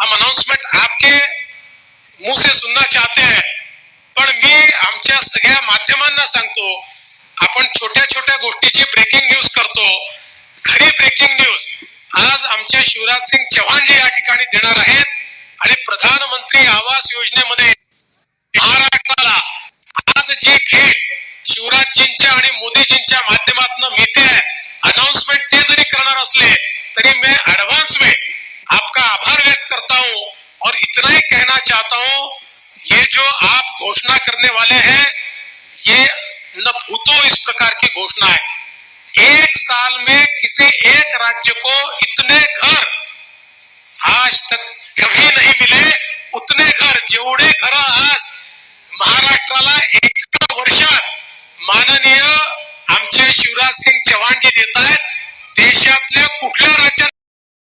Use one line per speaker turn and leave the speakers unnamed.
हम announcement आपके मुंह से सुनना चाहते हैं, पण मी आमच्या सगळ्या माध्यमांना सांगतो, आपण छोट्या छोट्या गोष्टीची ब्रेकिंग न्यूज करतो. खरी ब्रेकिंग न्यूज आज आमचे शिवराज सिंग चौहान जी या ठिकाणी देणार आहेत आणि प्रधानमंत्री आवास योजनेमध्ये महाराष्ट्राला आज जी भेट शिवराजजींच्या आणि मोदीजींच्या माध्यमातून मिळते है, अनाउंसमेंट ते जरी करणार असले तरी मैं एडवांस में आपका आभार व्यक्त करता हूं और इतना ही कहना चाहता हूं, ये जो आप घोषणा करने वाले हैं ये न भूतो इस प्रकार की घोषणा है. एक साल में किसी एक राज्य को इतने घर आज तक कभी नहीं मिले, उतने घर जेवढे घर आज महाराष्ट्राला एका वर्षात माननीय आमचे शिवराज सिंग चौहान जी देत आहेत. देशातल्या कुठल्या राज्यात